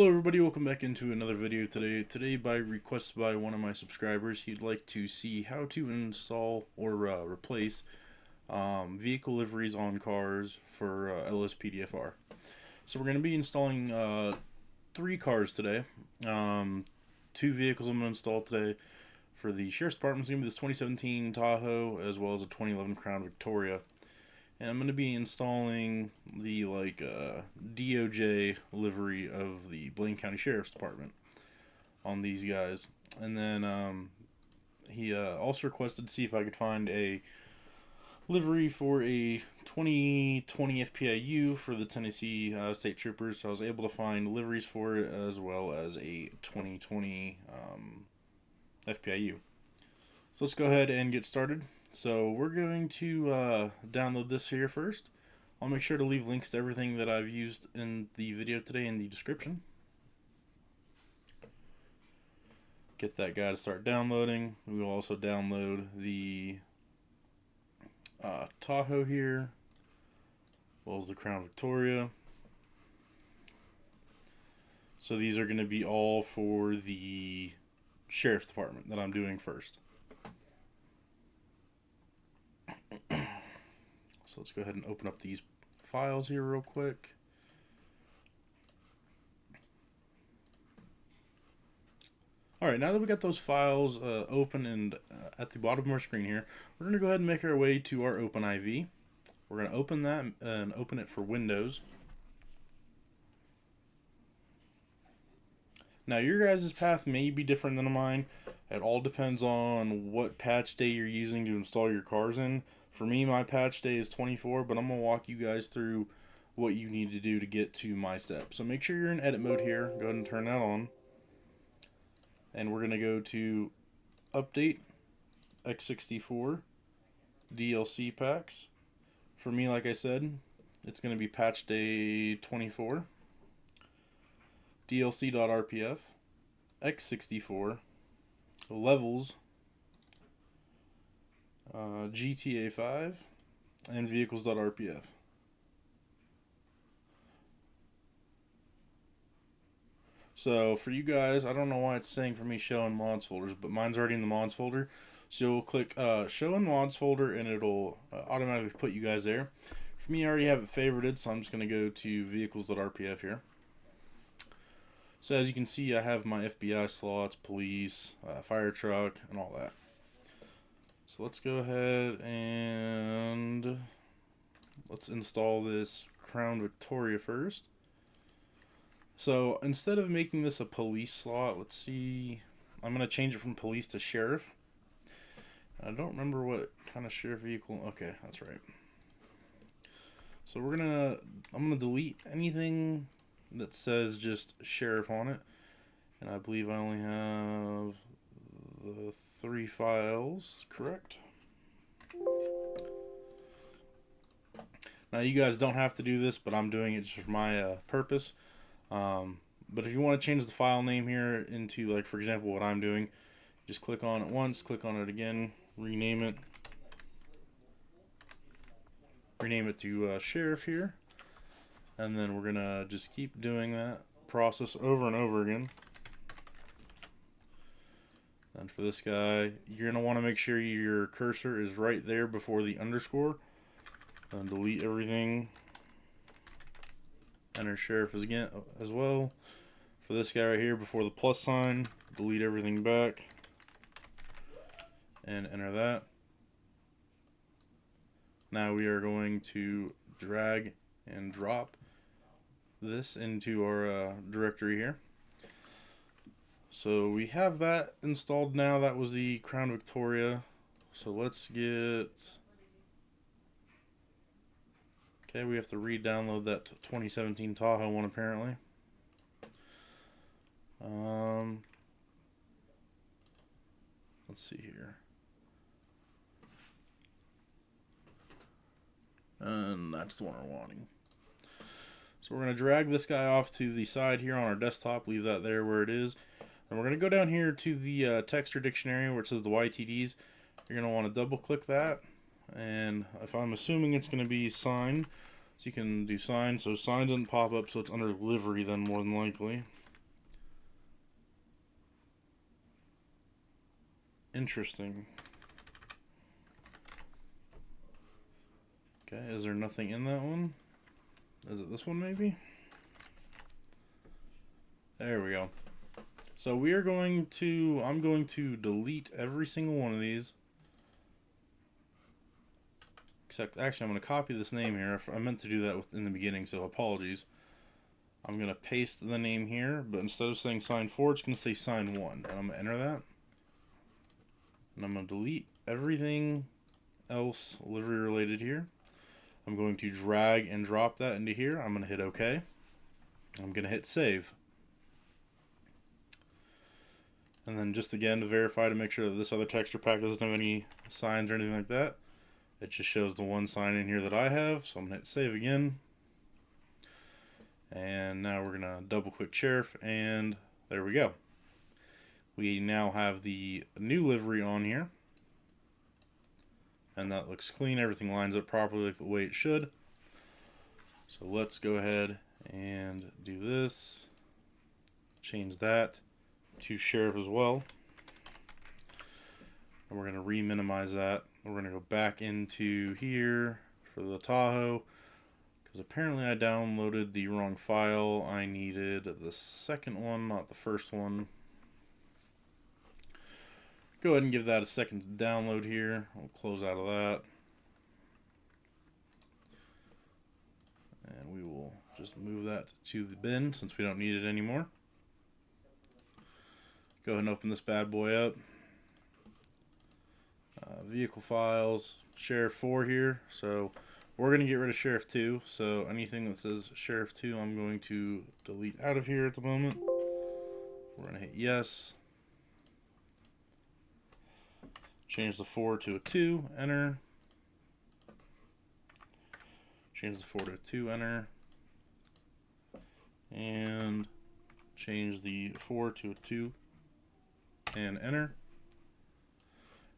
Hello everybody, welcome back into another video today. Today by request by one of my subscribers, he'd like to see how to install or replace vehicle liveries on cars for LSPDFR. So we're going to be installing 3 cars today. 2 vehicles I'm going to install today. For the Sheriff's Department, it's going to be this 2017 Tahoe as well as a 2011 Crown Victoria. And I'm going to be installing the DOJ livery of the Blaine County Sheriff's Department on these guys. And then he also requested to see if I could find a livery for a 2020 FPIU for the Tennessee State Troopers. So I was able to find liveries for it as well as a 2020 FPIU. So let's go ahead and get started. So we're going to download this here first. I'll make sure to leave links to everything that I've used in the video today in the description. Get that guy to start downloading. We will also download the Tahoe here, as well as the Crown Victoria. So these are going to be all for the Sheriff's Department that I'm doing first. So let's go ahead and open up these files here real quick. Alright, now that we got those files open and at the bottom of our screen here, we're going to go ahead and make our way to our OpenIV. We're going to open that and open it for Windows. Now your guys' path may be different than mine. It all depends on what patch day you're using to install your cars in. For me, my patch day is 24, but I'm going to walk you guys through what you need to do to get to my steps. So make sure you're in edit mode here. Go ahead and turn that on. And we're going to go to Update X64 DLC Packs. For me, like I said, it's going to be patch day 24. DLC.rpf, X64, Levels, GTA 5, and Vehicles.rpf. So for you guys, I don't know why it's saying for me show in mods folders, but mine's already in the mods folder. So you'll click show in mods folder and it'll automatically put you guys there. For me, I already have it favorited, so I'm just going to go to Vehicles.rpf here. So as you can see, I have my FBI slots, police, fire truck, and all that. So let's go ahead and let's install this Crown Victoria first. So instead of making this a police slot, let's see, I'm going to change it from police to sheriff. I don't remember what kind of sheriff vehicle. Okay, that's right. So I'm going to delete anything that says just sheriff on it. And I believe I only have the 3 files, correct? Now you guys don't have to do this, but I'm doing it just for my purpose. But if you want to change the file name here into, like, for example, what I'm doing, just click on it once, click on it again, rename it to sheriff here, and then we're gonna just keep doing that process over and over again. And for this guy, you're going to want to make sure your cursor is right there before the underscore. And delete everything. Enter sheriff again as well. For this guy right here, before the plus sign, delete everything back. And enter that. Now we are going to drag and drop this into our directory here. So we have that installed now. That was the Crown Victoria. So let's get... Okay, we have to re-download that 2017 Tahoe one apparently. Let's see here. And that's the one we're wanting. So we're going to drag this guy off to the side here on our desktop. Leave that there where it is. And we're going to go down here to the texture dictionary where it says the YTDs. You're going to want to double click that. And if I'm assuming it's going to be sign, so you can do sign. So sign doesn't pop up, so it's under livery then more than likely. Interesting. Okay, is there nothing in that one? Is it this one maybe? There we go. So we are going to, I'm going to delete every single one of these. Except, actually, I'm going to copy this name here. I meant to do that in the beginning, so apologies. I'm going to paste the name here, but instead of saying sign 4, it's going to say sign 1. And I'm going to enter that. And I'm going to delete everything else livery related here. I'm going to drag and drop that into here. I'm going to hit OK. I'm going to hit save. And then just again to verify to make sure that this other texture pack doesn't have any signs or anything like that. It just shows the one sign in here that I have, so I'm going to hit save again. And now we're going to double click sheriff, and there we go. We now have the new livery on here. And that looks clean, everything lines up properly like the way it should. So let's go ahead and do this. Change that to sheriff as well. And we're going to re-minimize that. We're going to go back into here for the Tahoe, because apparently I downloaded the wrong file. I needed the second one, not the first one. Go ahead and give that a second to download here. We'll close out of that. And we will just move that to the bin since we don't need it anymore. Go ahead and open this bad boy up. Vehicle files, Sheriff 4 here. So we're going to get rid of Sheriff 2. So anything that says Sheriff 2, I'm going to delete out of here at the moment. We're going to hit yes. Change the 4 to a 2, enter. Change the 4 to a 2, enter. And change the 4 to a 2 and enter.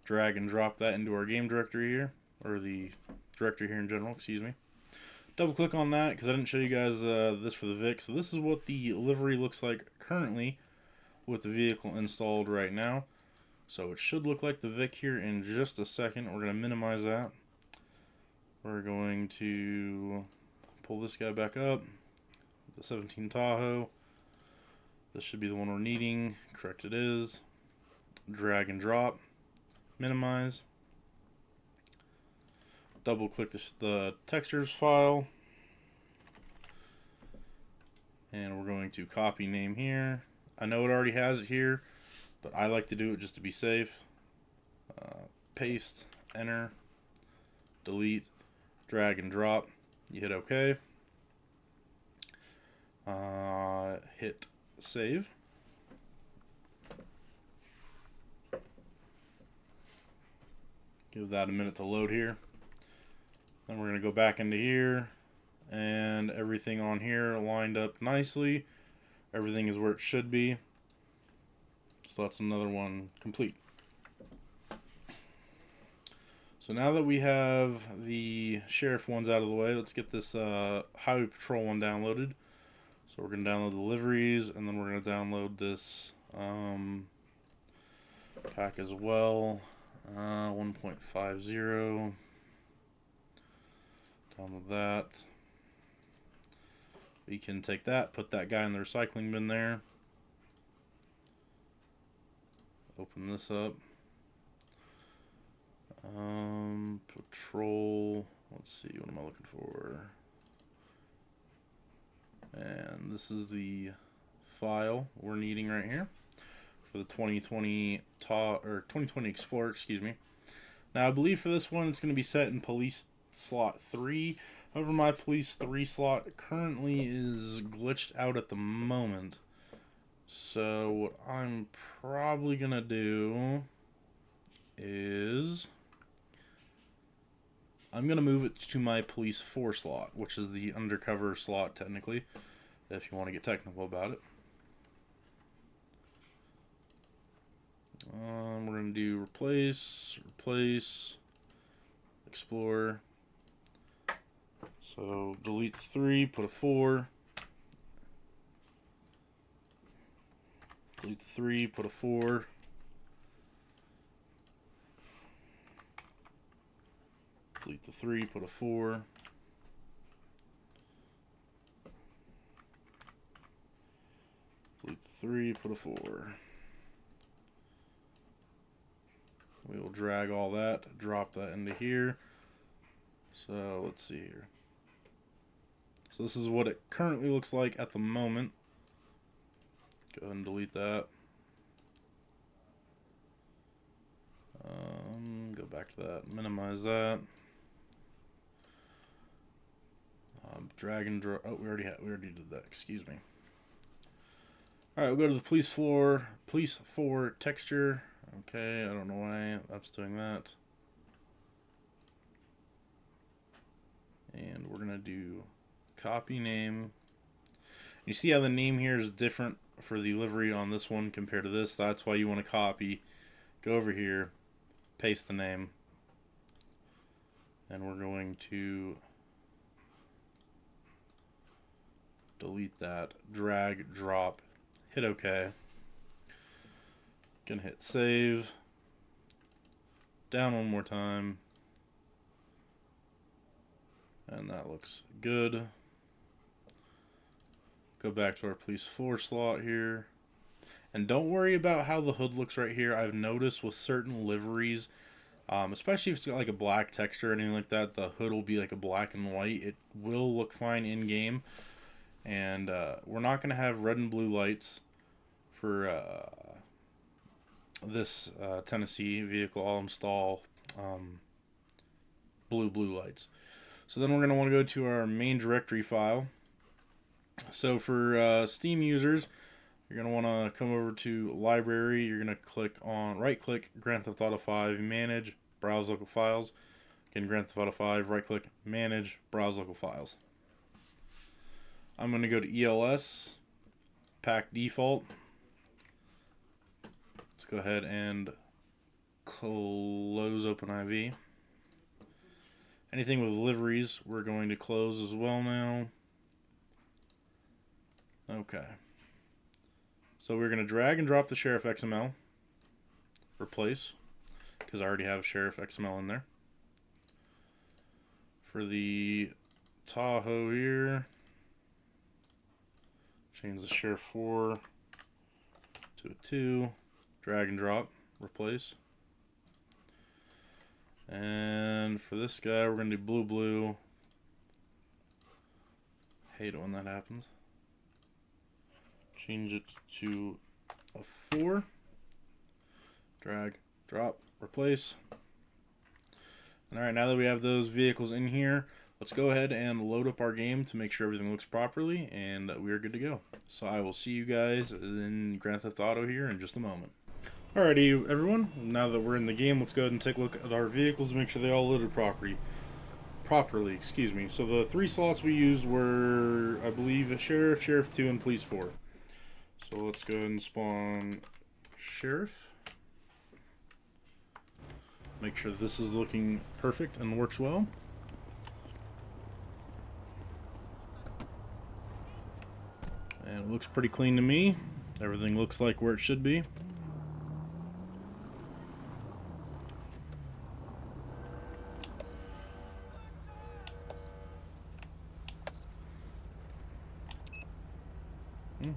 Drag and drop that into our game directory here, or the directory here in general, excuse me. Double click on that because I didn't show you guys this for the Vic. So this is what the livery looks like currently with the vehicle installed right now. So it should look like the Vic here in just a second. We're going to minimize that. We're going to pull this guy back up. The 17 Tahoe. This should be the one we're needing. Correct, it is. Drag and drop. Minimize. Double click the textures file. And we're going to copy name here. I know it already has it here, but I like to do it just to be safe. Paste, enter, delete, drag and drop. You hit OK. Hit save. Give that a minute to load here. Then we're going to go back into here, and everything on here lined up nicely. Everything is where it should be. So that's another one complete. So now that we have the sheriff ones out of the way, let's get this highway patrol one downloaded. So we're going to download the liveries, and then we're going to download this pack as well. 1.50. Download that. We can take that, put that guy in the recycling bin there. Open this up. Patrol. Let's see, what am I looking for? And this is the file we're needing right here for the 2020 2020 Explorer, excuse me. Now I believe for this one it's going to be set in police slot 3. However, my police 3 slot currently is glitched out at the moment. So what I'm probably going to do is I'm going to move it to my police 4 slot, which is the undercover slot technically, if you want to get technical about it. We're going to do replace, explore. So delete the 3, put a 4. Delete the 3, put a 4. Delete the 3, put a 4. Delete the 3, put a 4. We will drag all that, drop that into here. So let's see here. So this is what it currently looks like at the moment. Go ahead and delete that. Go back to that, minimize that. Drag and drop. Oh, we already did that. Excuse me. All right, we'll go to the police 4 texture. Okay, I don't know why that's doing that. And we're gonna do copy name. You see how the name here is different for the livery on this one compared to this. That's why you want to copy. Go over here, paste the name, and we're going to delete that, drag, drop, hit OK. Gonna hit save. Down one more time. And that looks good. Go back to our police 4 slot here. And don't worry about how the hood looks right here. I've noticed with certain liveries, especially if it's got like a black texture or anything like that, the hood will be like a black and white. It will look fine in game. And we're not going to have red and blue lights for this Tennessee vehicle. I'll install blue lights. So then we're going to want to go to our main directory file. So for Steam users, you're going to want to come over to Library. You're going to click on, right-click, Grand Theft Auto 5, Manage, Browse Local Files. Again, Grand Theft Auto 5, right-click, Manage, Browse Local Files. I'm going to go to ELS, Pack Default. Let's go ahead and close OpenIV. Anything with liveries, we're going to close as well now. Okay. So we're going to drag and drop the Sheriff XML. Replace, because I already have Sheriff XML in there. For the Tahoe here, change the Sheriff 4 to a 2. Drag and drop, replace. And for this guy, we're going to do blue. Hate it when that happens. Change it to a 4. Drag, drop, replace. Alright, now that we have those vehicles in here, let's go ahead and load up our game to make sure everything looks properly, and we are good to go. So I will see you guys in Grand Theft Auto here in just a moment. Alrighty, everyone, now that we're in the game, let's go ahead and take a look at our vehicles to make sure they all loaded properly. So the 3 slots we used were, I believe, Sheriff, Sheriff 2, and Police 4. So let's go ahead and spawn Sheriff. Make sure this is looking perfect and works well. And it looks pretty clean to me. Everything looks like where it should be.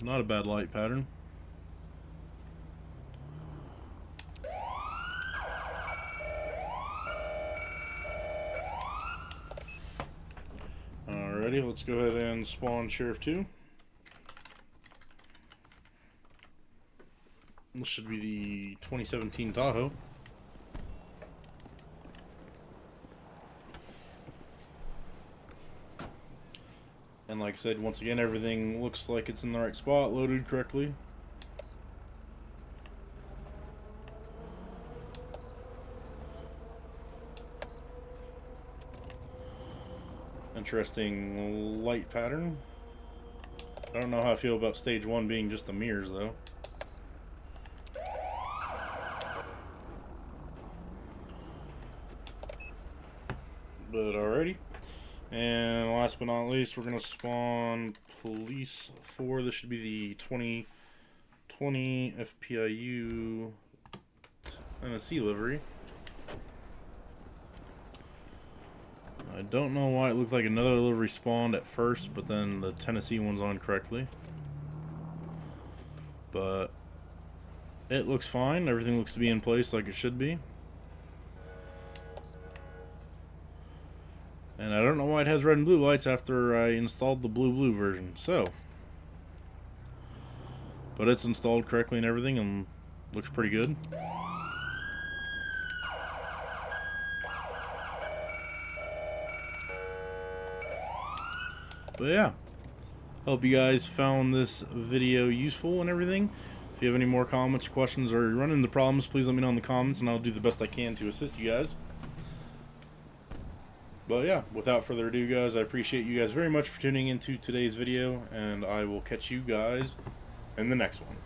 Not a bad light pattern. Alrighty, let's go ahead and spawn Sheriff 2. This should be the 2017 Tahoe. And like I said, once again, everything looks like it's in the right spot, loaded correctly. Interesting light pattern. I don't know how I feel about stage 1 being just the mirrors, though. But alrighty. And last but not least, we're going to spawn Police 4. This should be the 2020 FPIU Tennessee livery. I don't know why it looked like another livery spawned at first, but then the Tennessee one's on correctly. But it looks fine. Everything looks to be in place like it should be. And I don't know why it has red and blue lights after I installed the blue version. So, but it's installed correctly and everything and looks pretty good. But yeah, hope you guys found this video useful and everything. If you have any more comments or questions or run into problems, please let me know in the comments and I'll do the best I can to assist you guys. But yeah, without further ado, guys, I appreciate you guys very much for tuning into today's video, and I will catch you guys in the next one.